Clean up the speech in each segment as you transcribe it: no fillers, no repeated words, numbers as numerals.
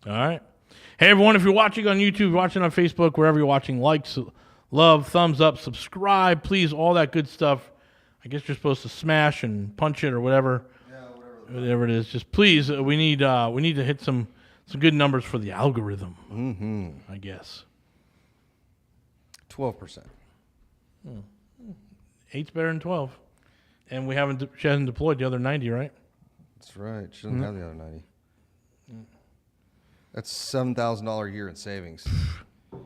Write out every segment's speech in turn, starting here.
All right. Hey, everyone, if you're watching on YouTube, watching on Facebook, wherever you're watching, likes, love, thumbs up, subscribe, please, all that good stuff. I guess you're supposed to smash and punch it or whatever. Yeah, whatever it is. Just please, we need to hit some good numbers for the algorithm. Mm-hmm. I guess 12%. 8's better than 12, and she hasn't deployed the other 90, right? That's right. She doesn't have the other 90. That's $7,000 a year in savings. All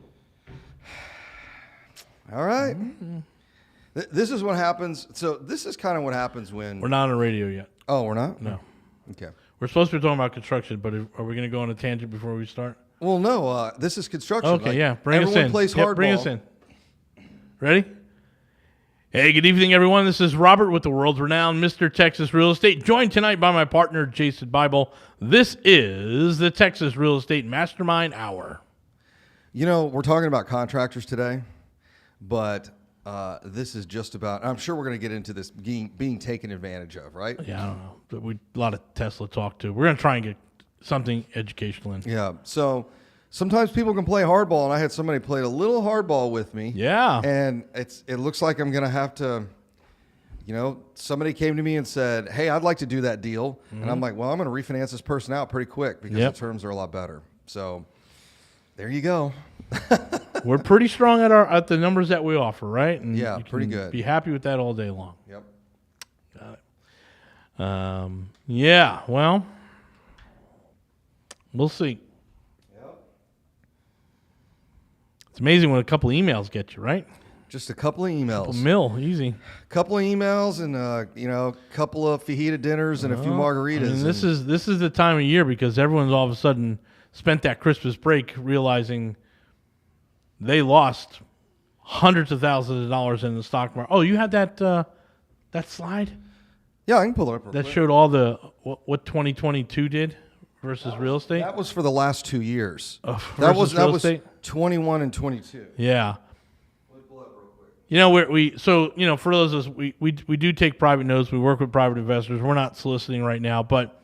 right. Mm-hmm. This is what happens. So this is kind of what happens when... We're not on the radio yet. Oh, we're not? No. Okay. We're supposed to be talking about construction, but are we going to go on a tangent before we start? Well, no. This is construction. Okay, yeah. Bring us in. Everyone plays hardball. Bring us in. Ready? Hey, good evening, everyone. This is Robert with the world's renowned Mr. Texas Real Estate, joined tonight by my partner, Jason Bible. This is the Texas Real Estate Mastermind Hour. You know, we're talking about contractors today, but this is just about, I'm sure we're going to get into this being taken advantage of, right? Yeah, I don't know. But a lot of Tesla talk, too. We're going to try and get something educational in. Yeah, so... Sometimes people can play hardball, and I had somebody play a little hardball with me. Yeah. And it looks like I'm going to have to, somebody came to me and said, hey, I'd like to do that deal. Mm-hmm. And I'm like, well, I'm going to refinance this person out pretty quick because the terms are a lot better. So there you go. We're pretty strong at the numbers that we offer, right? And yeah, you pretty can good. Be happy with that all day long. Yep. Got it. Yeah, well, we'll see. It's amazing what a couple emails get you, right? Just a couple of emails. Couple mil, easy. A couple of emails and a couple of fajita dinners and a few margaritas. I mean, this is the time of year because everyone's all of a sudden spent that Christmas break realizing they lost hundreds of thousands of dollars in the stock market. Oh, you had that slide? Yeah, I can pull it up. That showed all the what 2022 did versus real estate. That was for the last 2 years. That was 21 and 22. Yeah. For those of us, we do take private notes. We work with private investors. We're not soliciting right now, but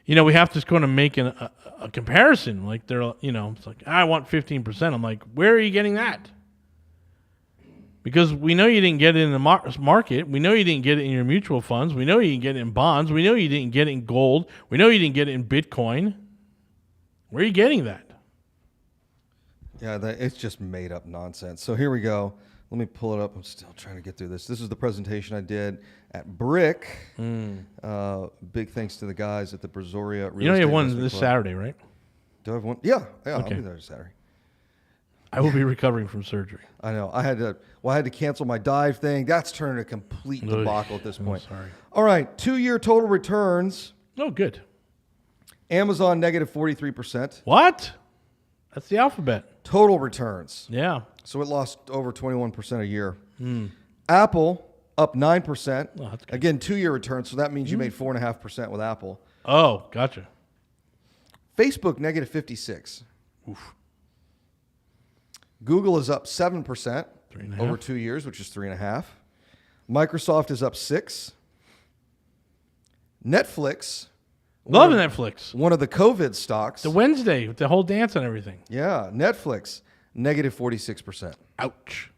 we have to kind of make a comparison. Like it's like I want 15%. I'm like, where are you getting that? Because we know you didn't get it in the market. We know you didn't get it in your mutual funds. We know you didn't get it in bonds. We know you didn't get it in gold. We know you didn't get it in Bitcoin. Where are you getting that? Yeah, it's just made up nonsense. So here we go. Let me pull it up. I'm still trying to get through this. This is the presentation I did at Brick. Big thanks to the guys at the Brazoria Real Estate. You have one this Saturday, right? Do I have one? Yeah. Okay. I'll be there this Saturday. I will be recovering from surgery. I know. I had to cancel my dive thing. That's turned a complete debacle at this point. Sorry. All right. 2-year total returns. Oh, good. Amazon negative 43%. What? That's the alphabet. Total returns. Yeah. So it lost over 21% a year. Apple up 9%. Oh, that's good. Again, 2-year returns. So that means you made 4.5% with Apple. Oh, gotcha. Facebook negative 56. Oof. Google is up 7% over 2 years, which is 3.5. Microsoft is up 6. Netflix. Love Netflix. One of the COVID stocks. The Wednesday with the whole dance and everything. Yeah, Netflix, negative 46%. Ouch.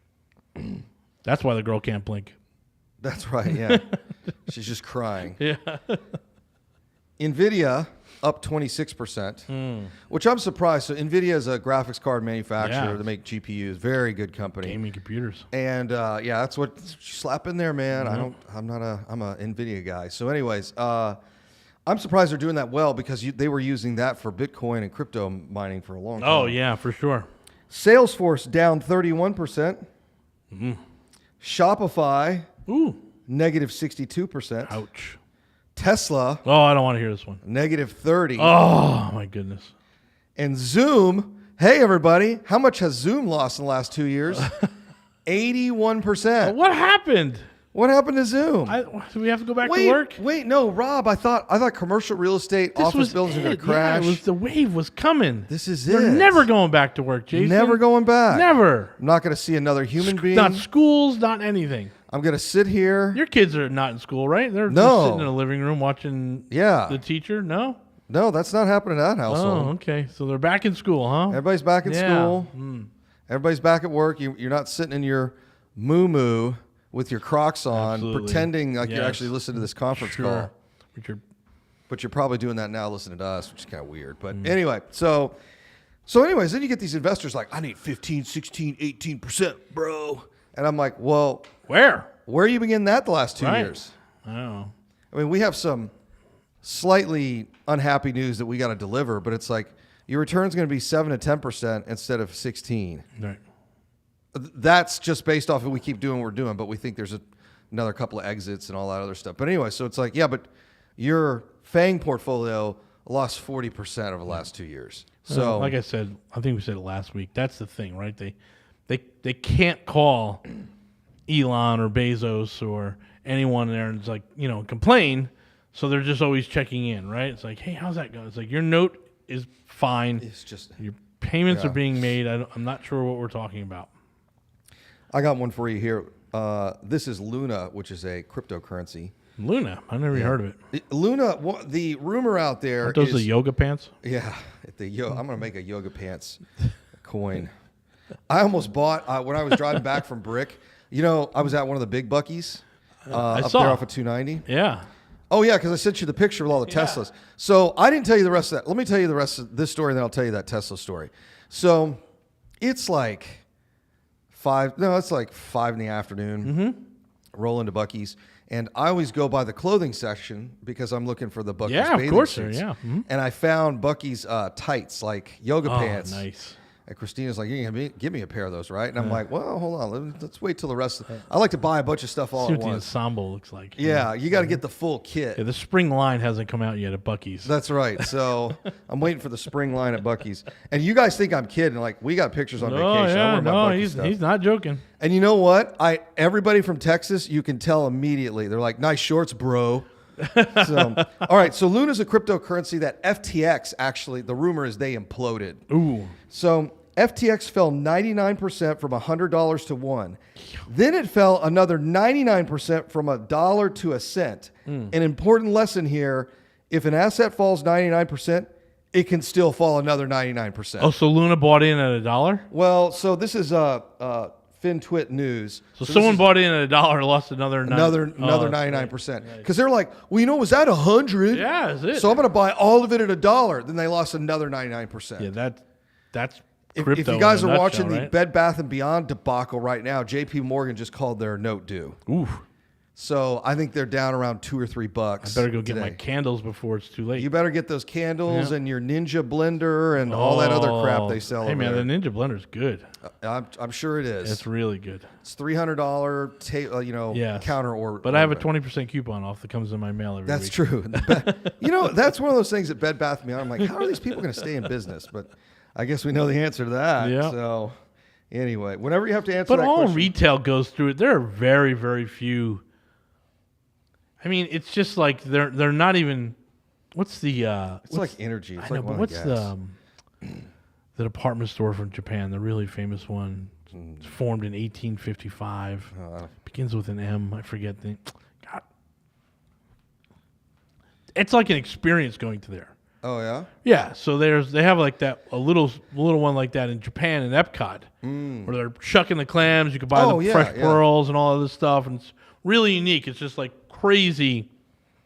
That's why the girl can't blink. That's right, yeah. She's just crying. Yeah. NVIDIA, up 26%, which I'm surprised. So NVIDIA is a graphics card manufacturer. They make GPUs. Very good company. Gaming computers. And that's what you slap in there, man. I'm a NVIDIA guy. So anyways, I'm surprised they're doing that well because they were using that for Bitcoin and crypto mining for a long time. Oh, yeah, for sure. Salesforce down 31%. Shopify, negative 62%. Ouch. Tesla. Oh, I don't want to hear this one. Negative 30. Oh, my goodness. And Zoom. Hey, everybody. How much has Zoom lost in the last 2 years? 81%. What happened? What happened to Zoom? Do we have to go back to work? Wait, no, Rob. I thought commercial real estate office buildings are going to crash. Yeah, the wave was coming. This is They're never going back to work, Jason. Never going back. Never. I'm not going to see another human being. Not schools, not anything. I'm going to sit here. Your kids are not in school, right? They're just sitting in a living room watching the teacher? No? No, that's not happening in that household. Oh, okay. So they're back in school, huh? Everybody's back in Yeah. school. Everybody's back at work. You're not sitting in your moo-moo with your Crocs on, Absolutely. pretending like you're Yes. actually listening to this conference call. But You're probably doing that now listening to us, which is kind of weird. But anyway, so anyways, then you get these investors like, I need 15, 16, 18%, bro. And I'm like, well, where are you beginning that the last 2 Right. years? I don't know. I mean, we have some slightly unhappy news that we got to deliver, but it's like your return's going to be 7 to 10% instead of 16. Right. That's just based off of we keep doing what we're doing, but we think there's another couple of exits and all that other stuff. But anyway, so it's like, yeah, but your FANG portfolio lost 40% over the last 2 years. So, like I said, I think we said it last week. That's the thing, right? They can't call Elon or Bezos or anyone there and it's like, complain. So they're just always checking in, right? It's like, hey, how's that going? It's like your note is fine. it's just, Your payments Yeah. are being made. I'm not sure what we're talking about. I got one for you here. This is Luna, which is a cryptocurrency. Luna, I never even heard of it. Luna, the rumor out there Aren't those is, the yoga pants? yeah, I'm going to make a yoga pants coin. I almost bought, when I was driving back from Brick, I was at one of the big Buc-ee's up saw. there off of 290. Yeah. Oh, yeah, because I sent you the picture with all the Teslas. So I didn't tell you the rest of that. Let me tell you the rest of this story, and then I'll tell you that Tesla story. So it's like 5 in the afternoon, roll into Buc-ee's. And I always go by the clothing section because I'm looking for the Buc-ee's Yeah, of bathing course, sir, suits. yeah. Mhm. And I found Buc-ee's tights, like yoga pants. Nice. And Christina's like, "You can give me a pair of those, right?" And I'm like, "Well, hold on, let's wait till the rest." I like to buy a bunch of stuff all See at what the once. ensemble looks like. Yeah, you got to get the full kit. Yeah, the spring line hasn't come out yet at Buc-ee's. That's right. So I'm waiting for the spring line at Buc-ee's. And you guys think I'm kidding? Like we got pictures on vacation. Oh, I'm yeah, wearing my no, Buc-ee's stuff. he's not joking. And you know what? Everybody from Texas, you can tell immediately. They're like, "Nice shorts, bro." So, all right. So Luna's a cryptocurrency that FTX actually. The rumor is they imploded. Ooh. So FTX fell 99% from $100 to $1. Then it fell another 99% from $1 to a cent. An important lesson here: if an asset falls 99%, it can still fall another 99%. Oh, so Luna bought in at $1? Well, so this is FinTwit News. So this someone is bought in at $1, lost another 99%. Because they're like, well, was that 100? Yeah, that's it. So I'm going to buy all of it at $1. Then they lost another 99%. Yeah, that's If crypto you guys in a are watching nutshell, the right? Bed Bath & Beyond debacle right now, JP Morgan just called their note due. Ooh, So I think they're down around $2 or $3. better go get my today. candles before it's too late. You better get those candles Yeah. and your Ninja blender and all that other crap they sell Hey over man, there. the Ninja Blender's good. I'm sure it is. It's really good. It's $300 Yes. counter order. But I have a 20% coupon off that comes in my mail every That's week. true. That's one of those things at Bed Bath & Beyond. I'm like, how are these people going to stay in business? But I guess we know the answer to that. Yeah. So anyway, whenever you have to answer But that all question. retail goes through it. There are very, very few. I mean, it's just like they're not even. What's the? It's like energy. It's I like know, but one what's of gas. the department store from Japan? The really famous one. It's formed in 1855. Begins with an M. I forget the. God. It's like an experience going to there. Oh yeah. Yeah, so they have like that a little one like that in Japan in Epcot, where they're shucking the clams. You can buy the fresh pearls and all of this stuff, and it's really unique. It's just like crazy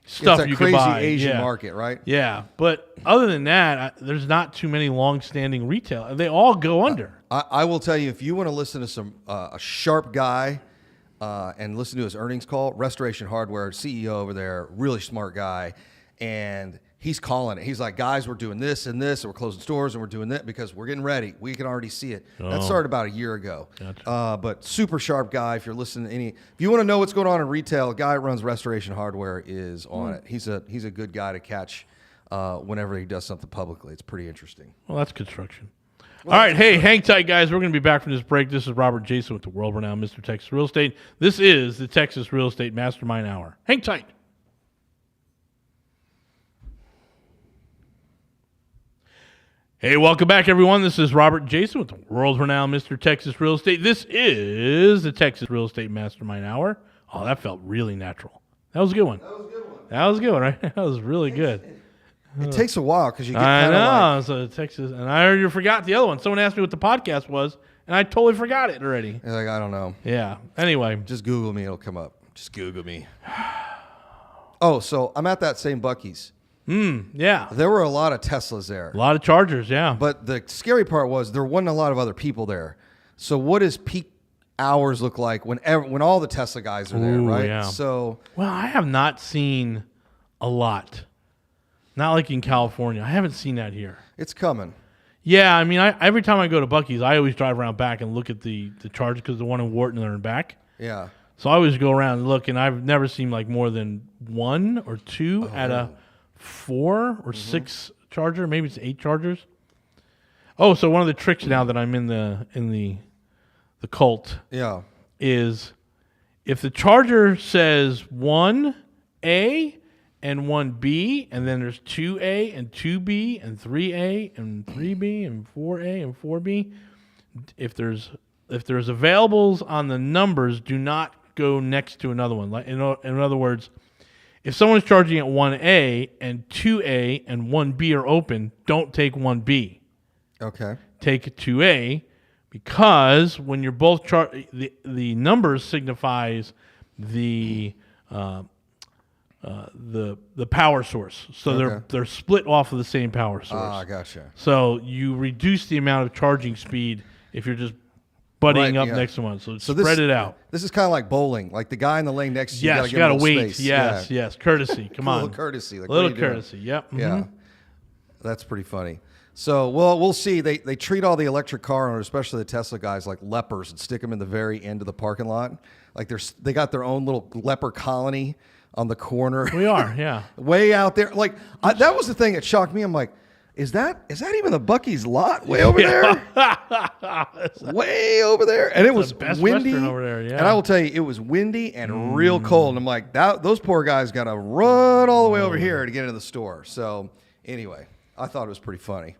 stuff it's a you crazy can buy. Asian market, right? Yeah, but other than that, there's not too many long-standing retail. They all go under. I will tell you, if you want to listen to some a sharp guy and listen to his earnings call, Restoration Hardware CEO over there, really smart guy, and he's calling it. He's like, guys, we're doing this and this, and we're closing stores, and we're doing that because we're getting ready. We can already see it. That started about a year ago. Gotcha. But super sharp guy. If you're listening to if you want to know what's going on in retail, a guy that runs Restoration Hardware is on it. He's a good guy to catch whenever he does something publicly. It's pretty interesting. Well, that's construction. All right, hey, hang tight, guys. We're going to be back from this break. This is Robert Jason with the world-renowned Mr. Texas Real Estate. This is the Texas Real Estate Mastermind Hour. Hang tight. Hey, welcome back, everyone. This is Robert Jason with the world-renowned Mr. Texas Real Estate. This is the Texas Real Estate Mastermind Hour. Oh, that felt really natural. That was a good one. That was a good one, right? That was really good. It takes a while because you get I kind of know. like, So Texas, and I already forgot the other one. Someone asked me what the podcast was, and I totally forgot it already. you're like, I don't know. Yeah. Anyway. Just Google me, it'll come up. Just Google me. Oh, so I'm at that same Buc-ee's. Yeah. There were a lot of Teslas there. A lot of Chargers, yeah. But the scary part was there wasn't a lot of other people there. So what does peak hours look like when all the Tesla guys are there, Ooh, right? yeah. So Well, I have not seen a lot. Not like in California. I haven't seen that here. it's coming. Yeah, I mean, every time I go to Buc-ee's, I always drive around back and look at the Chargers because the one in Wharton are in back. Yeah. So I always go around and look, and I've never seen like more than 1 or 2 at a 4 or 6 Charger. Maybe it's 8 Chargers. Oh, so one of the tricks now that I'm in the cult Yeah. is if the Charger says 1A and 1B, and then there's 2A and 2B and 3A and 3B and 4A and 4B. If there's availables on the numbers, do not go next to another one. Like in other words, if someone's charging at 1A and 2A and 1B are open, don't take 1B. Okay. Take 2A because when you're both the numbers signifies the power source. So Okay. they're split off of the same power source. Ah, gotcha. So you reduce the amount of charging speed if you're just buddying up next to one. So, spread it out. This is kind of like bowling. Like the guy in the lane next to you. Yes, you got to wait. Space. Yes, Yeah. yes. Courtesy. Come A on. little courtesy. Like, A little what are you doing? courtesy. Yep. Yeah. Mhm. That's pretty funny. So, well, we'll see. They treat all the electric car owners, especially the Tesla guys, like lepers and stick them in the very end of the parking lot. Like they got their own little leper colony on the corner. We are. Yeah. Way out there. Like that was the thing that shocked me. I'm like, is that even the Buc-ee's lot way over there? Way over there. And it was Best windy. Western over there, yeah. And I will tell you, it was windy and real cold. And I'm like, those poor guys got to run all the way over here to get into the store. So anyway, I thought it was pretty funny.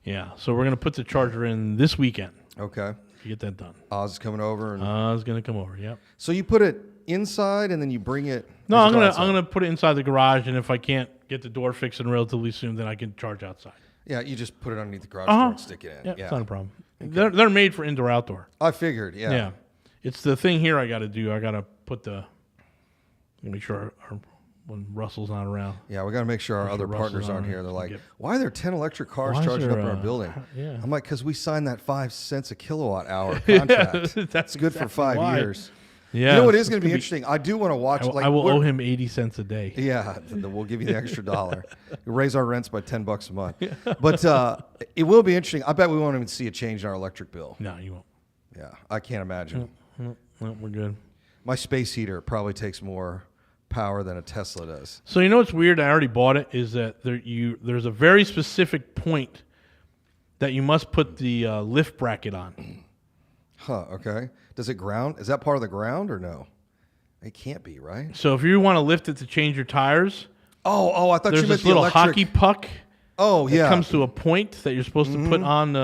Yeah. So we're gonna put the Charger in this weekend. Okay. To get that done. Oz is coming over. And Oz gonna come over. Yep. so you put it inside and then you bring it. No, does it go I'm outside? gonna put it inside the garage, and if I can't get the door fixed in relatively soon, then I can charge outside. Yeah, you just put it underneath the garage door and stick it in. Yeah, Yeah. it's not a problem. They're made for indoor outdoor. I figured, yeah. Yeah. It's the thing here I got to do. I got to put make sure when Russell's not around. Yeah, we got to make sure our other Russell's partners aren't on here. They're like, get- why are there 10 electric cars Why is charging up there in our a- building? yeah. I'm like, because we signed that 5 cents a kilowatt hour contract. That's good for exactly 5 why. years. Yeah. You know what is it's going to be gonna interesting? I do want to watch. I will owe him 80 cents a day. Yeah, we'll give you the extra $1. We'll raise our rents by $10 a month. But it will be interesting. I bet we won't even see a change in our electric bill. No, you won't. Yeah, I can't imagine. No, we're good. My space heater probably takes more power than a Tesla does. So you know what's weird? I already bought it. Is that there's a very specific point that you must put the lift bracket on. Huh, okay. Does it ground? Is that part of the ground or no? It can't be, right? So if you want to lift it to change your tires, Oh, I thought there's you meant this the little electric. hockey puck. Oh, It yeah. comes to a point that you're supposed to put on.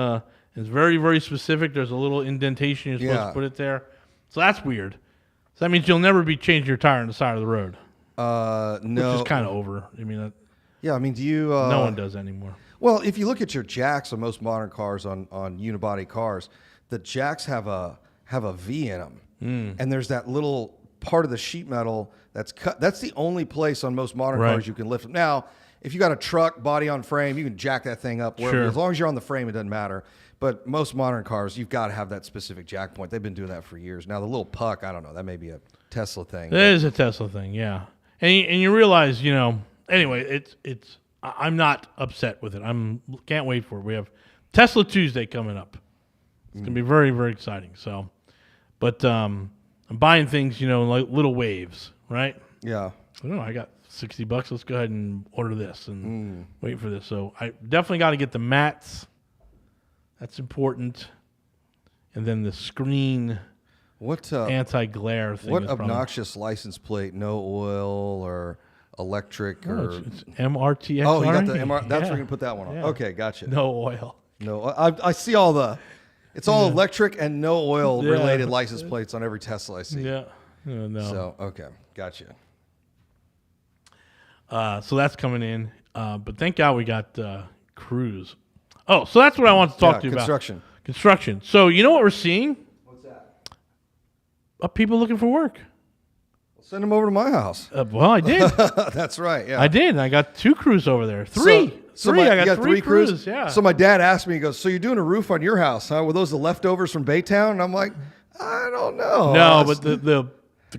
It's very, very specific. There's a little indentation you're supposed Yeah. to put it there. So that's weird. So that means you'll never be changing your tire on the side of the road, No. which is kind of over. I mean, Yeah, I mean, do you... no one does that anymore. Well, if you look at your jacks on most modern cars, on unibody cars, the jacks have a V in them. And there's that little part of the sheet metal that's cut. That's the only place on most modern Right. cars you can lift them. Now, if you got a truck, body on frame, you can jack that thing up. Wherever. Sure. As long as you're on the frame, it doesn't matter. But most modern cars, you've got to have that specific jack point. They've been doing that for years. Now, the little puck, I don't know. That may be a Tesla thing. It is a Tesla thing, yeah. And you realize, anyway, I'm not upset with it. Can't wait for it. We have Tesla Tuesday coming up. It's gonna be very, very exciting. So, but I'm buying things, in like little waves, right? Yeah. I don't know. I got $60. Let's go ahead and order this and wait for this. So I definitely got to get the mats. That's important. And then the screen What anti-glare thing. what is probably- obnoxious license plate? No oil or electric or... it's MRTX. Oh, you got the MR. That's where Yeah. you can put that one on. Yeah. Okay, gotcha. No oil. No, I see all the... It's all electric and no oil Yeah. related license plates on every Tesla I see. Yeah. No. So, okay, gotcha. So that's coming in. But thank God we got crews. Oh, so that's what I want to talk to you construction. about. Construction. So you know what we're seeing? What's that? People looking for work. Send them over to my house. Well, I did. That's right. Yeah, I did. I got 2 crews over there. Three. I got 3 crews. Yeah. So my dad asked me, he goes, "So you're doing a roof on your house, huh? Were those the leftovers from Baytown?" And I'm like, "I don't know." No, but the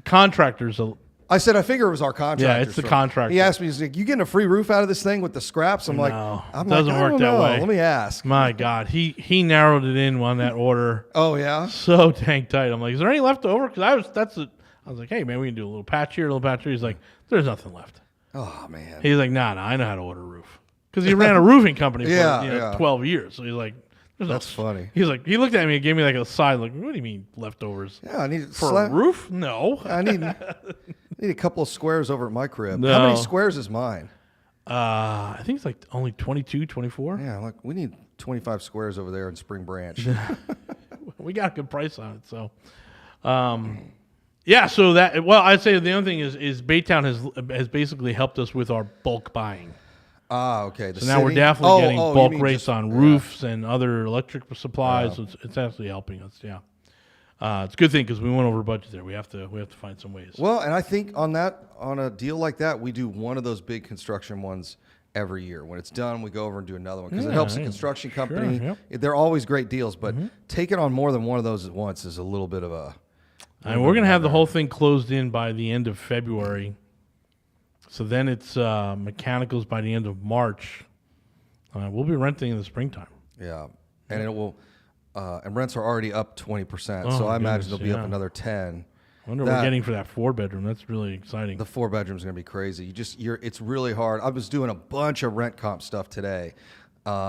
contractors. I said, I figure it was our contractor. Yeah, it's the contractor. He asked me, he's like, "You getting a free roof out of this thing with the scraps?" I'm like, doesn't work that way. Let me ask. My God, he narrowed it in on that order. Oh yeah, so dang tight. I'm like, is there any left over? Because I was like, hey man, we can do a little patch here, a little patch here. He's like, there's nothing left. Oh man. He's like, nah, I know how to order a roof because he ran a roofing company for 12 years. So he's like, that's funny. He's like, he looked at me and gave me like a side look. What do you mean leftovers? Yeah, I need for a roof? No, I need a couple of squares over at my crib. No. How many squares is mine? I think it's like only 22, 24. Yeah, like we need 25 squares over there in Spring Branch. We got a good price on it, so. Yeah, so I'd say the other thing is Baytown has basically helped us with our bulk buying. Okay. So now we're definitely getting bulk rates on roofs and other electric supplies. Yeah. So it's actually helping us. Yeah, it's a good thing because we went over budget there. We have to find some ways. Well, and I think on a deal like that, we do one of those big construction ones every year. When it's done, we go over and do another one because it helps the construction company. Sure, yep. They're always great deals, but taking on more than one of those at once is a little bit of a. And we're gonna have the whole thing closed in by the end of February. So then it's mechanicals by the end of March. We'll be renting in the springtime. Yeah, and it will. And rents are already up 20%, Oh, so I imagine goodness, they'll be up another 10. I wonder what we're getting for that 4-bedroom. That's really exciting. The 4-bedroom is going to be crazy. It's really hard. I was doing a bunch of rent comp stuff today.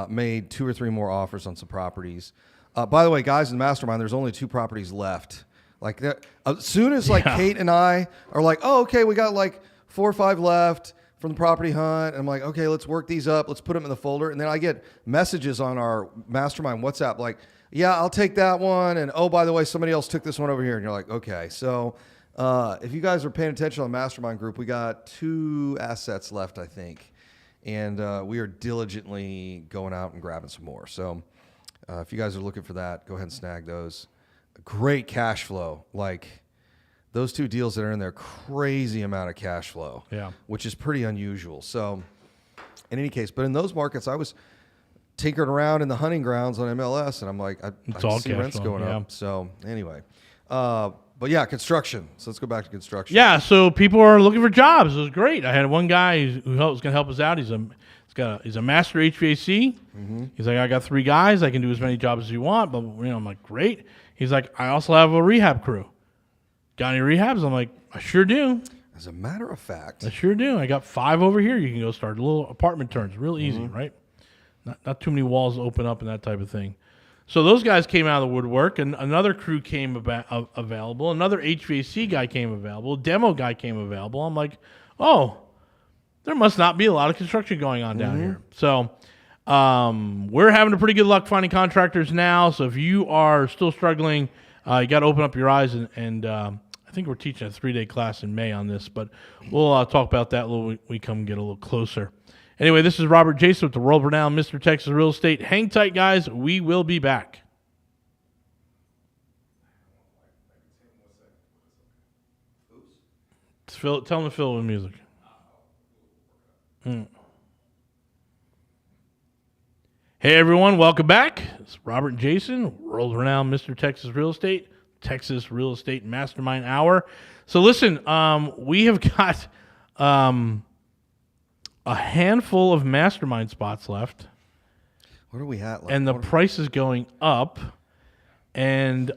Made 2 or 3 more offers on some properties. By the way, guys in the mastermind, there's only 2 properties left. Like that, as soon as Kate and I are like, oh, okay, we got like 4 or 5 left from the property hunt. And I'm like, okay, let's work these up. Let's put them in the folder. And then I get messages on our mastermind WhatsApp like, yeah, I'll take that one. And oh, by the way, somebody else took this one over here. And you're like, okay. So if you guys are paying attention on the mastermind group, we got 2 assets left, I think. And we are diligently going out and grabbing some more. So if you guys are looking for that, go ahead and snag those. Great cash flow. Like those 2 deals that are in there, crazy amount of cash flow. Yeah. Which is pretty unusual. So in any case, but in those markets, I was tinkering around in the hunting grounds on MLS, and I'm like, I see rents going up. So anyway, but yeah, construction. So let's go back to construction. Yeah, so people are looking for jobs. It was great. I had one guy who was going to help us out. He's a master HVAC. He's like, I got 3 guys. I can do as many jobs as you want. But I'm like, great. He's like, I also have a rehab crew. Got any rehabs? I'm like, I sure do. As a matter of fact, I sure do. I got 5 over here. You can go start little apartment turns. Real easy, right? Not too many walls to open up and that type of thing. So those guys came out of the woodwork, and another crew came available. Another HVAC guy came available. A demo guy came available. I'm like, oh, there must not be a lot of construction going on down here. So we're having a pretty good luck finding contractors now. So if you are still struggling, you got to open up your eyes. And I think we're teaching a 3-day class in May on this, but we'll talk about that when we come get a little closer. Anyway, this is Robert Jason with the world-renowned Mr. Texas Real Estate. Hang tight, guys. We will be back. Tell them to fill it with music. Hey, everyone. Welcome back. It's Robert and Jason, world-renowned Mr. Texas Real Estate, Texas Real Estate Mastermind Hour. So listen, we have got a handful of mastermind spots left. What are we at? Like, and the price is going up. And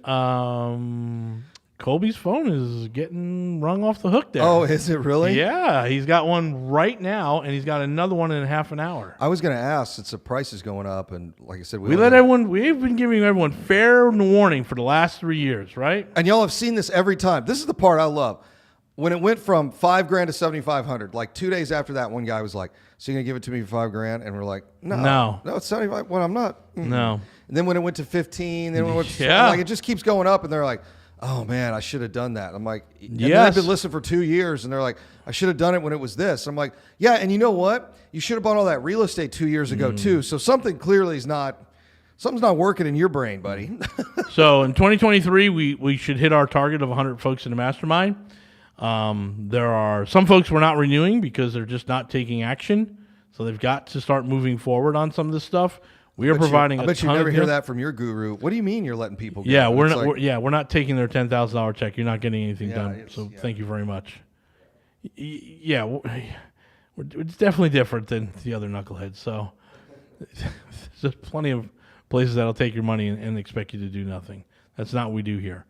Colby's phone is getting rung off the hook there. Oh, is it really? Yeah, he's got one right now, and he's got another one in half an hour. I was going to ask, since the price is going up, and like I said, we've been giving everyone fair warning for the last 3 years, right? And y'all have seen this every time. This is the part I love. When it went from $5,000 to $7,500, like 2 days after that, one guy was like, "So you're gonna give it to me for $5,000?" And we're like, "No, it's 75. Well, I'm not." No. And then when it went to 15, then when it went to, like it just keeps going up, and they're like, oh man, I should have done that. I'm like, and then Yes. I've been listening for 2 years, and they're like, I should have done it when it was this. I'm like, yeah, and you know what? You should have bought all that real estate 2 years ago too. So something's not working in your brain, buddy. So in 2023, we should hit our target of 100 folks in the mastermind. There are some folks we're not renewing because they're just not taking action. So they've got to start moving forward on some of this stuff. We are providing. I bet you never hear that from your guru. What do you mean you're letting people go? Yeah, It's we're not taking their $10,000 check. You're not getting anything Yeah, done. So thank you very much. It's definitely different than the other knuckleheads. So there's plenty of places that'll take your money and expect you to do nothing. That's not what we do here.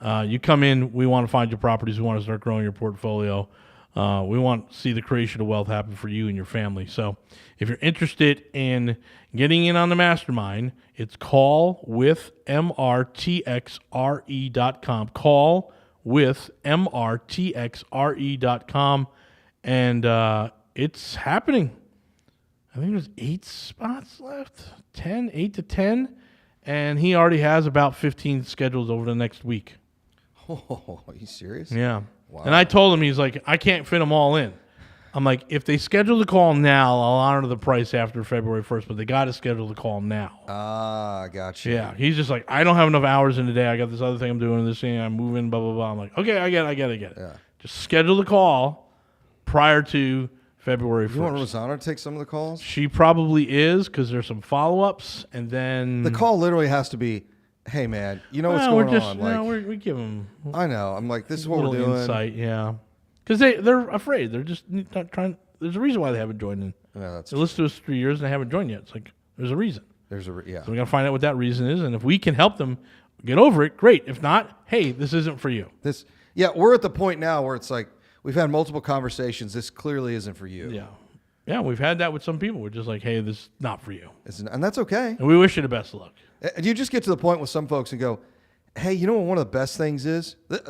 You come in, we want to find your properties. We want to start growing your portfolio. We want to see the creation of wealth happen for you and your family. So if you're interested in getting in on the mastermind, it's callwithmrtxre.com. Callwithmrtxre.com. And it's happening. I think there's 8 spots left, 8 to 10. And he already has about 15 scheduled over the next week. Oh, are you serious? Yeah. Wow. And I told him, he's like, I can't fit them all in. I'm like, if they schedule the call now, I'll honor the price after February 1st, but they got to schedule the call now. Ah, gotcha. Yeah. He's just like, I don't have enough hours in the day. I got this other thing I'm doing, this thing I'm moving, blah, blah, blah. I'm like, okay, I get it. Yeah. Just schedule the call prior to February 1st. You want Rosanna to take some of the calls? She probably is, because there's some follow-ups, and then The call literally has to be, hey, man, you know what's going on? Like, we give them I know. I'm like, this is a what we're little doing. insight, yeah. Because they're afraid. They're just not trying. There's a reason why they haven't joined in. Yeah, that's They listened to us 3 years and they haven't joined yet. It's like, there's a reason. yeah. So we got to find out what that reason is. And if we can help them get over it, great. If not, hey, this isn't for you. We're at the point now where it's like, we've had multiple conversations. This clearly isn't for you. Yeah. Yeah, we've had that with some people. We're just like, hey, this is not for you. And that's okay. And we wish you the best of luck. And you just get to the point with some folks and go, hey, you know what one of the best things is? This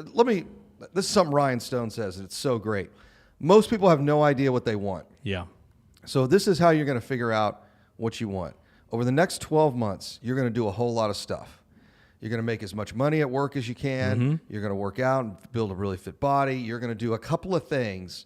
is something Ryan Stone says, and it's so great. Most people have no idea what they want. Yeah. So this is how you're going to figure out what you want. Over the next 12 months, you're going to do a whole lot of stuff. You're going to make as much money at work as you can. Mm-hmm. You're going to work out and build a really fit body. You're going to do a couple of things.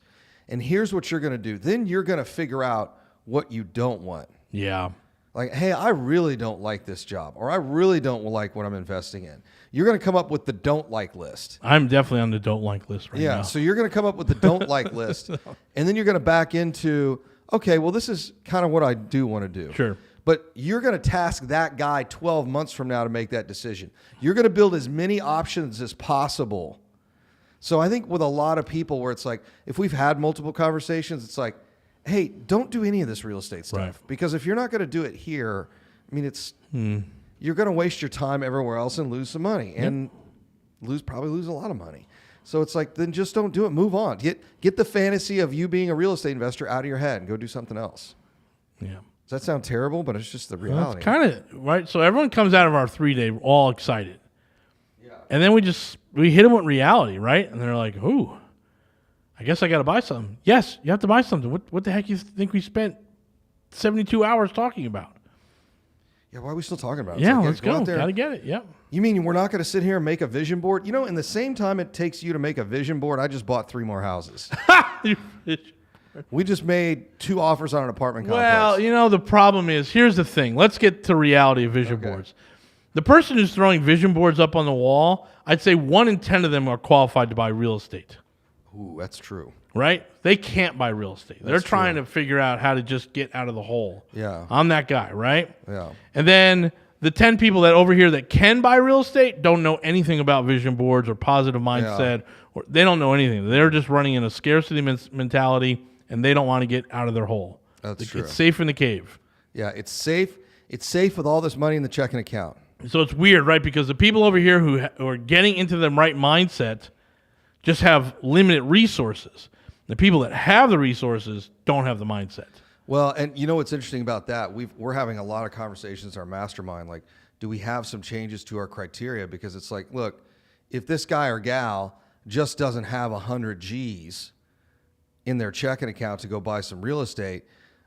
And here's what you're going to do. Then you're going to figure out what you don't want. Yeah. Like, hey, I really don't like this job, or I really don't like what I'm investing in. You're going to come up with the don't like list. I'm definitely on the don't like list right now. Yeah, so you're going to come up with the don't like list, and then you're going to back into, okay, well, this is kind of what I do want to do. Sure. But you're going to task that guy 12 months from now to make that decision. You're going to build as many options as possible. So I think with a lot of people where it's like, if we've had multiple conversations, it's like, hey, don't do any of this real estate stuff. Right. Because if you're not going to do it here, I mean, you're going to waste your time everywhere else and lose some money and probably lose a lot of money. So it's like, then just don't do it. Move on. Get the fantasy of you being a real estate investor out of your head and go do something else. Yeah. Does that sound terrible? But it's just the reality. It's kind of, right? So everyone comes out of our 3-day all excited. Yeah. And then we hit them with reality, right? And they're like, ooh, I guess I got to buy something. Yes, you have to buy something. What the heck you think we spent 72 hours talking about? Yeah, why are we still talking about it? Yeah, let's go. Got to get it. Yep. You mean we're not going to sit here and make a vision board? You know, in the same time it takes you to make a vision board, I just bought 3 more houses. We just made 2 offers on an apartment complex. Well, you know, the problem is, here's the thing. Let's get to reality of vision boards. The person who's throwing vision boards up on the wall, I'd say 1 in 10 of them are qualified to buy real estate. Ooh, that's true. Right? They can't buy real estate. They're trying to figure out how to just get out of the hole. Yeah. I'm that guy, right? Yeah. And then the 10 people that over here that can buy real estate don't know anything about vision boards or positive mindset. Or they don't know anything. They're just running in a scarcity mentality, and they don't want to get out of their hole. That's true. It's safe in the cave. Yeah, it's safe. It's safe with all this money in the checking account. So it's weird, right? Because the people over here who are getting into the right mindset just have limited resources. The people that have the resources don't have the mindset. Well, and you know what's interesting about that? We're having a lot of conversations in our mastermind. Like, do we have some changes to our criteria? Because it's like, look, if this guy or gal just doesn't have 100 G's in their checking account to go buy some real estate,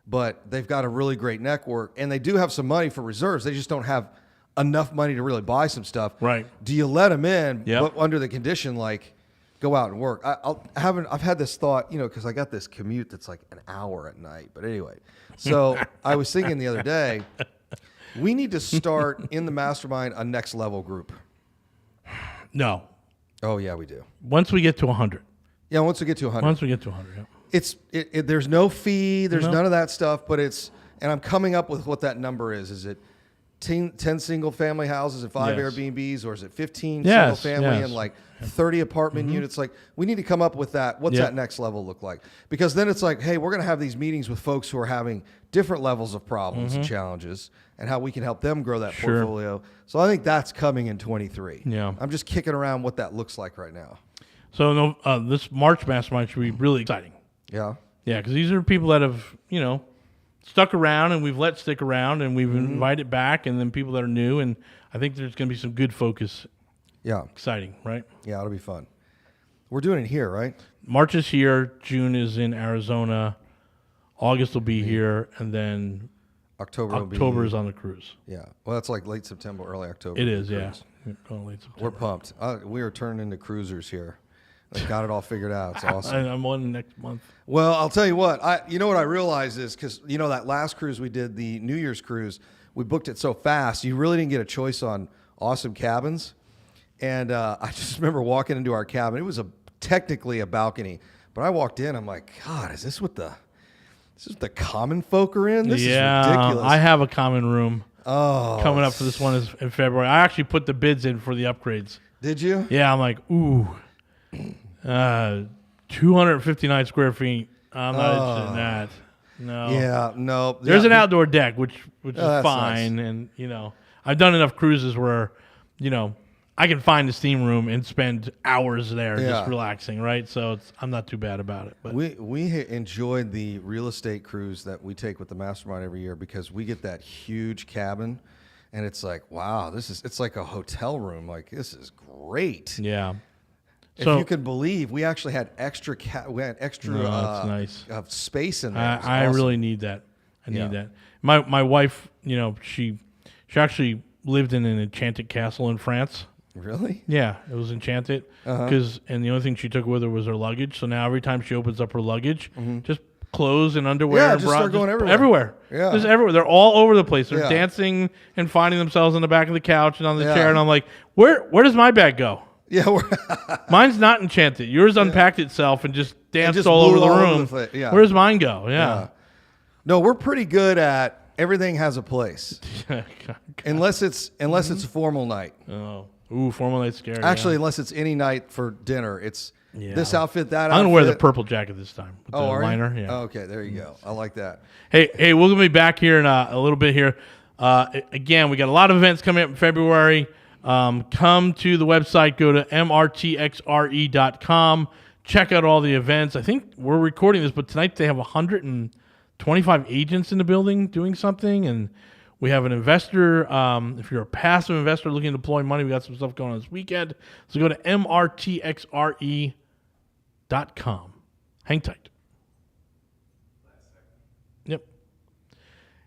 but they've got a really great network and they do have some money for reserves, they just don't have enough money to really buy some stuff. Right. Do you let them in, Yep. but under the condition like go out and work? I've had this thought, because I got this commute that's like an hour at night. But anyway, so I was thinking the other day, we need to start in the mastermind a next level group. No. Oh yeah, we do. Once we get to 100. Yeah, once we get to 100. Once we get to 100, yeah. There's no fee, there's No. none of that stuff, but and I'm coming up with what that number is. Is it 10 single family houses and 5 Yes. Airbnbs, or is it 15 Yes, single family yes. and like 30 apartment units? Like, we need to come up with that. What's Yeah. that next level look like? Because then it's like, hey, we're going to have these meetings with folks who are having different levels of problems and challenges, and how we can help them grow that Sure. portfolio. So I think that's coming in 23. Yeah. I'm just kicking around what that looks like right now. So this March mastermind should be really exciting. Yeah. Yeah, because these are people that have, stuck around and we've let stick around and we've invited back, and then people that are new. And I think there's going to be some good focus. Yeah. Exciting, right? Yeah, it'll be fun. We're doing it here, right? March is here. June is in Arizona. August will be here. And then October is on the cruise. Yeah. Well, that's like late September, early October. It is, yeah. Cruise. Late September. We're pumped. We are turning into cruisers here. I got it all figured out. It's awesome. I'm on next month. Well, I'll tell you what. What I realized is, because that last cruise we did, the New Year's cruise, we booked it so fast. You really didn't get a choice on awesome cabins. And I just remember walking into our cabin. It was technically a balcony, but I walked in. I'm like, God, is this what the common folk are in? This is ridiculous. I have a common room coming up for this one is in February. I actually put the bids in for the upgrades. Did you? Yeah, I'm like, ooh, 259 square feet. I'm not interested in that. No. Yeah, no. There's an outdoor deck, which is that's fine, nice. and I've done enough cruises where, I can find the steam room and spend hours there just relaxing, right? So I'm not too bad about it. But we enjoyed the real estate cruise that we take with the mastermind every year, because we get that huge cabin, and it's like, wow, it's like a hotel room. Like, this is great. yeah. If So you could believe, we actually had extra that's nice. space in there. I Awesome. really need that. I Yeah. need that. My wife, she actually lived in an enchanted castle in France. Really? Yeah, it was enchanted and the only thing she took with her was her luggage. So now every time she opens up her luggage, just clothes and underwear, Yeah, and just start going everywhere. everywhere. Yeah. Just everywhere. They're all over the place. They're Yeah. dancing and finding themselves on the back of the couch and on the Yeah. chair. And I'm like, where does my bag go? Yeah. Mine's not enchanted. Yours unpacked itself and just danced just all over blew the all over room. the place. Yeah. Where does mine go? Yeah. No, we're pretty good at everything has a place, unless it's a formal night. Oh, ooh, formal night's scary. Actually, unless it's any night for dinner, it's this outfit, that outfit. I'm gonna wear the purple jacket this time with the are you? liner. Yeah. Okay, there you go. I like that. Hey, we're gonna be back here in a little bit here. Again, we got a lot of events coming up in February. Come to the website. Go to mrtxre.com. Check out all the events. I think we're recording this, but tonight they have 125 agents in the building doing something, and we have an investor. If you're a passive investor looking to deploy money, we got some stuff going on this weekend. So go to mrtxre.com. Hang tight. Yep.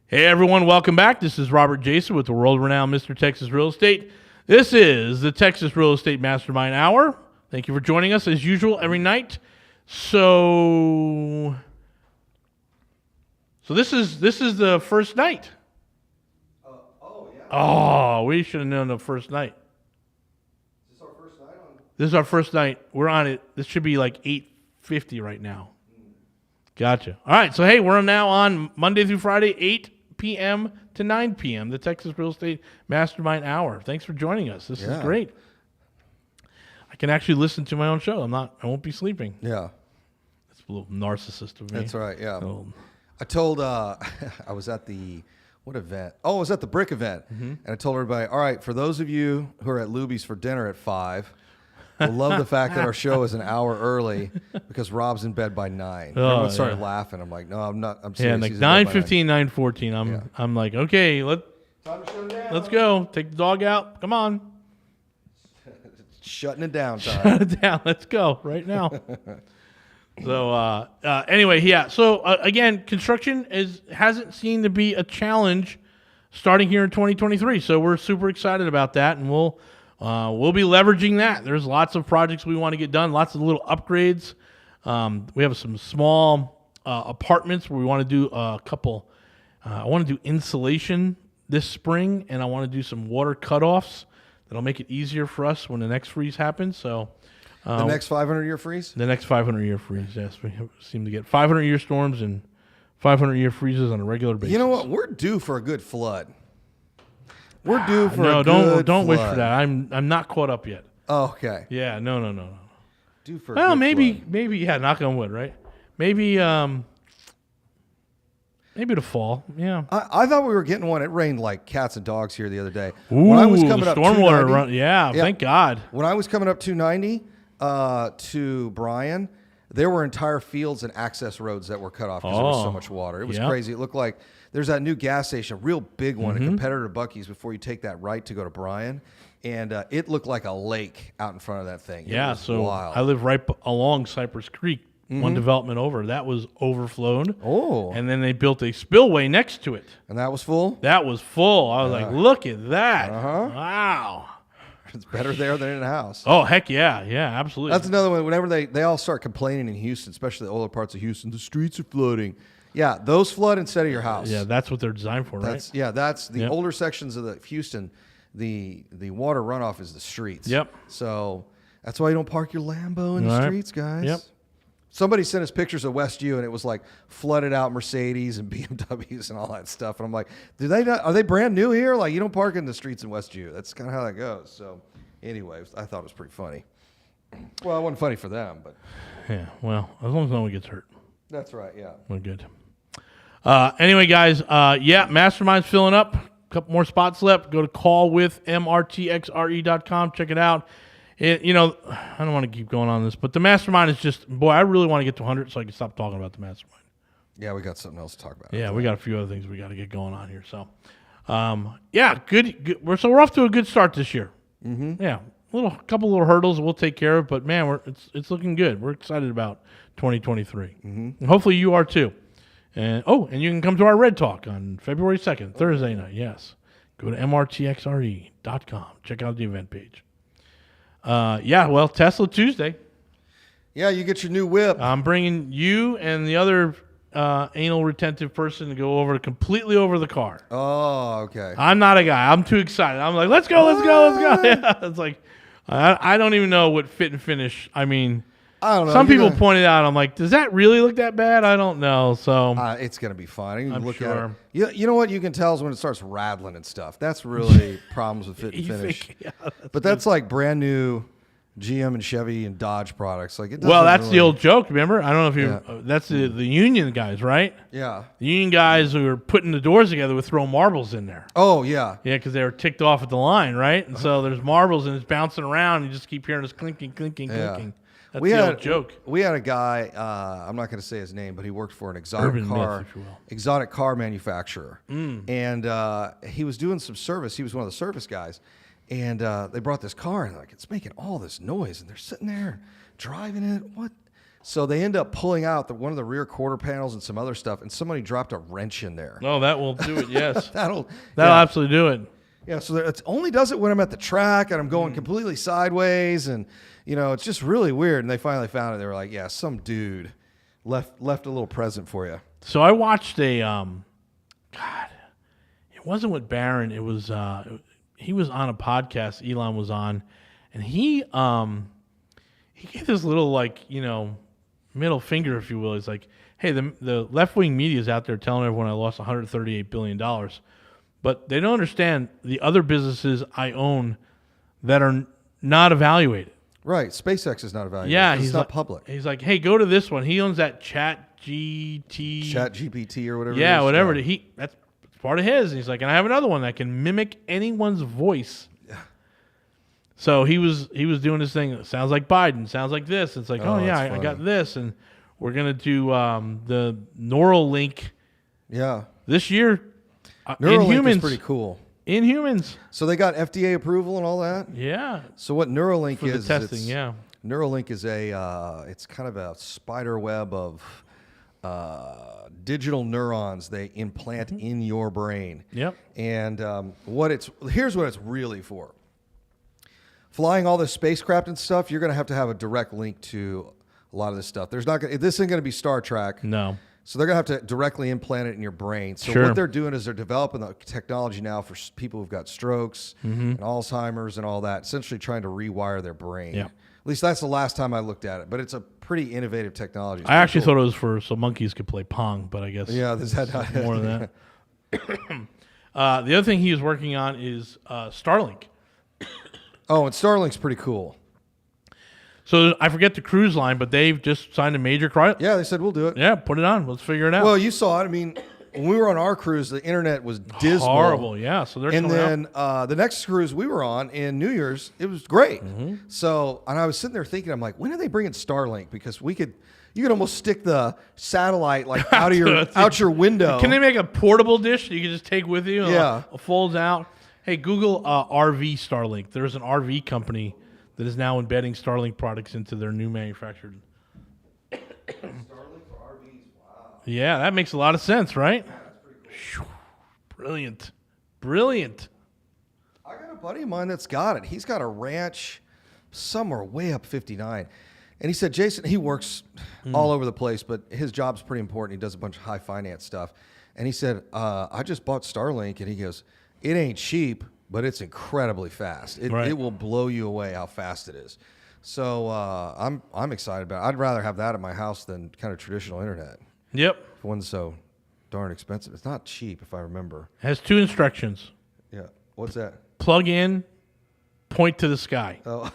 Hey, everyone. Welcome back. This is Robert Jason with the world-renowned Mr. Texas Real Estate. This is the Texas Real Estate Mastermind Hour. Thank you for joining us, as usual, every night. So this is the first night. Oh yeah. Oh, we should have known the first night. Is this our first night on? This is our first night. We're on it. This should be like 8:50 right now. Gotcha. All right. So, hey, we're now on Monday through Friday, 8 p.m. to 9 p.m., the Texas Real Estate Mastermind Hour. Thanks for joining us. This is great. I can actually listen to my own show. I won't be sleeping. Yeah. That's a little narcissist of me. That's right. Yeah. Oh. I told I was at what event? Oh, I was at the Brick event, and I told everybody, all right, for those of you who are at Luby's for dinner at 5, we'll love the fact that our show is an hour early because Rob's in bed by 9. Everyone started laughing. I'm like, no, I'm not. I'm serious. Yeah, like He's in bed by 9:15, 9:14. I'm like, okay, Time to shut it down. let's go. Take the dog out. Come on. Shutting it down, time. Shut it down. Let's go right now. So anyway, yeah. So again, construction hasn't seemed to be a challenge starting here in 2023. So we're super excited about that, and we'll be leveraging that. There's lots of projects we want to get done, lots of little upgrades. We have some small apartments where we want to do a couple. I want to do insulation this spring, and I want to do some water cutoffs that'll make it easier for us when the next freeze happens. So the next 500-year freeze? The next 500-year freeze, yes. We seem to get 500-year storms and 500-year freezes on a regular basis. You know what? We're due for a good flood. We're due for no, a good don't wish flood. for that. I'm not caught up yet. Oh, okay. Yeah, no. Due for a Well, good maybe flood. yeah, knock on wood, right? Maybe the fall. Yeah. I thought we were getting one. It rained like cats and dogs here the other day. Ooh, when I was coming up stormwater 290 run. Yeah, thank God. When I was coming up 290 to Bryan, there were entire fields and access roads that were cut off because there was so much water. It was crazy. It looked like there's that new gas station, a real big one, a competitor to Buc-ee's before you take that right to go to Bryan. And it looked like a lake out in front of that thing. Yeah, it was so wild. I live right along Cypress Creek. One development over. That was overflown. Oh. And then they built a spillway next to it. And that was full? That was full. I was like, look at that. Uh-huh. Wow. It's better there than in a house. Oh, heck yeah. Yeah, absolutely. That's another one. Whenever they all start complaining in Houston, especially the older parts of Houston, the streets are flooding. Yeah, those flood instead of your house. Yeah, that's what they're designed for, right? That's the older sections of the Houston. The water runoff is the streets. Yep. So that's why you don't park your Lambo in the streets, guys. Yep. Somebody sent us pictures of West U, and it was like flooded out Mercedes and BMWs and all that stuff. And I'm like, are they brand new here? Like, you don't park in the streets in West U. That's kind of how that goes. So anyway, I thought it was pretty funny. Well, it wasn't funny for them, but. Yeah, well, as long as no one gets hurt. That's right, yeah. We're good. Anyway, guys, Mastermind's filling up. A couple more spots left. Go to callwithmrtxre.com. Check it out. I don't want to keep going on this, but the Mastermind is just, boy, I really want to get to 100 so I can stop talking about the Mastermind. Yeah, we got something else to talk about. Yeah, we got a few other things we got to get going on here. So, good. We're off to a good start this year. Mm-hmm. Yeah, couple little hurdles we'll take care of, but man, it's looking good. We're excited about 2023. Mm-hmm. And hopefully you are too. And you can come to our Red Talk on February 2nd, Thursday night. Yes, go to mrtxre.com. Check out the event page. Tesla Tuesday. Yeah, you get your new whip. I'm bringing you and the other anal retentive person to go completely over the car. Oh, okay. I'm not a guy. I'm too excited. I'm like, let's go. Yeah, it's like, I don't even know what fit and finish. I mean, I don't know. Some people pointed out, I'm like, does that really look that bad? I don't know. So it's going to be fine. I'm look sure. At it. You know what you can tell is when it starts rattling and stuff. That's really problems with fit and finish. But that's like brand new GM and Chevy and Dodge products. Like that's the old joke. Remember? I don't know if you. That's the union guys, right? Yeah. The union guys who were putting the doors together would throw marbles in there. Oh yeah. Yeah, because they were ticked off at the line, right? And so there's marbles and it's bouncing around. And you just keep hearing this clinking, clinking, clinking. That's the old joke. We had a guy. I'm not going to say his name, but he worked for an exotic car manufacturer, and he was doing some service. He was one of the service guys, and they brought this car, and like it's making all this noise, and they're sitting there driving it. What? So they end up pulling out one of the rear quarter panels and some other stuff, and somebody dropped a wrench in there. Oh, that will do it. Yes, that'll absolutely do it. Yeah, so it only does it when I'm at the track and I'm going completely sideways, and it's just really weird. And they finally found it. They were like, "Yeah, some dude left a little present for you." So I watched it wasn't with Barron. It was he was on a podcast. Elon was on, and he gave this little middle finger, if you will. He's like, "Hey, the left wing media is out there telling everyone I lost $138 billion." But they don't understand the other businesses I own that are not evaluated. Right. SpaceX is not evaluated. Yeah. It's not public. He's like, hey, go to this one. He owns that ChatGPT or whatever. Yeah, whatever. That's part of his. And he's like, and I have another one that can mimic anyone's voice. Yeah. So he was doing this thing. It sounds like Biden. Sounds like this. It's like, I got this. And we're going to do the Neuralink. Yeah. This year. Neuralink is pretty cool. In humans. So they got FDA approval and all that? Yeah. So what Neuralink is... For the testing, Neuralink is it's kind of a spider web of digital neurons they implant in your brain. Yep. And here's what it's really for. Flying all this spacecraft and stuff, you're going to have a direct link to a lot of this stuff. This isn't going to be Star Trek. No. So they're going to have to directly implant it in your brain. So Sure. what they're doing is they're developing the technology now for people who've got strokes and Alzheimer's and all that, essentially trying to rewire their brain. Yeah. At least that's the last time I looked at it. But it's a pretty innovative technology. I actually thought it was so monkeys could play Pong, but I guess there's more than that. The other thing he is working on is Starlink. Oh, and Starlink's pretty cool. So I forget the cruise line, but they've just signed a major Yeah, they said we'll do it. Yeah, put it on. Let's figure it out. Well, you saw it. I mean, when we were on our cruise, the internet was dismal. Horrible, yeah. So they're and coming then the next cruise we were on in New Year's, it was great. So, and I was sitting there thinking, I'm like, when are they bringing Starlink? Because you could almost stick the satellite like out your window. Can they make a portable dish that you can just take with you? Yeah. It folds out. Hey, Google RV Starlink. There's an RV company that is now embedding Starlink products into their new manufactured. Starlink for RVs, wow. Yeah, that makes a lot of sense, right? Yeah, that's pretty cool. Brilliant. I got a buddy of mine that's got it. He's got a ranch somewhere way up 59. And he said, Jason, he works all over the place, but his job's pretty important. He does a bunch of high finance stuff. And he said, I just bought Starlink. And he goes, it ain't cheap, but it's incredibly fast. It will blow you away how fast it is. So I'm excited about it. I'd rather have that at my house than kind of traditional internet. Yep. One's so darn expensive. It's not cheap, if I remember. It has 2 instructions. Yeah. What's that? Plug in, point to the sky. Oh.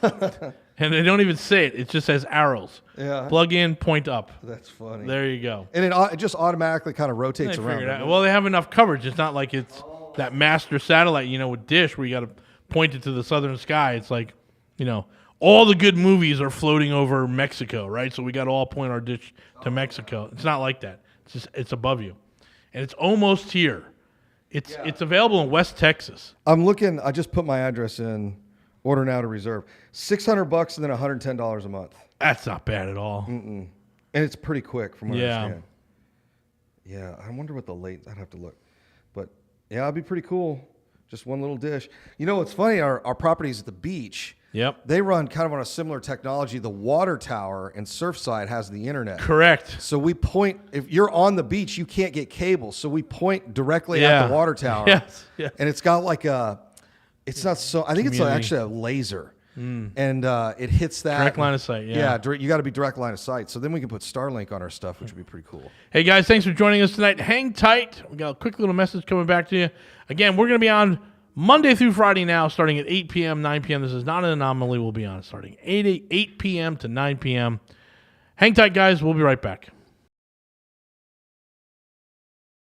And they don't even say it. It just says arrows. Yeah. Plug in, point up. That's funny. There you go. And it just automatically kind of rotates They around. figured out. Well, they have enough coverage. It's not like it's that master satellite, with Dish where you got to point it to the southern sky. It's like, all the good movies are floating over Mexico, right? So we got to all point our dish to Mexico. It's not like that. It's above you. And it's almost here. It's available in West Texas. I'm looking. I just put my address in. Order now to reserve. $600 and then $110 a month. That's not bad at all. And it's pretty quick from what I understand. Yeah, I wonder what I'd have to look. But yeah, it'd be pretty cool. Just one little dish. What's funny? Our properties at the beach. Yep. They run kind of on a similar technology. The water tower in Surfside has the internet. Correct. So we point, if you're on the beach, you can't get cable. So we point directly at the water tower. Yes. Yeah. And it's got like it's not so, I think it's actually a laser. And it hits that. Direct line of sight, Yeah, you got to be direct line of sight. So then we can put Starlink on our stuff, which would be pretty cool. Hey, guys, thanks for joining us tonight. Hang tight. We got a quick little message coming back to you. Again, we're going to be on Monday through Friday now, starting at 8 p.m., 9 p.m. This is not an anomaly. We'll be on starting 8 p.m. to 9 p.m. Hang tight, guys. We'll be right back.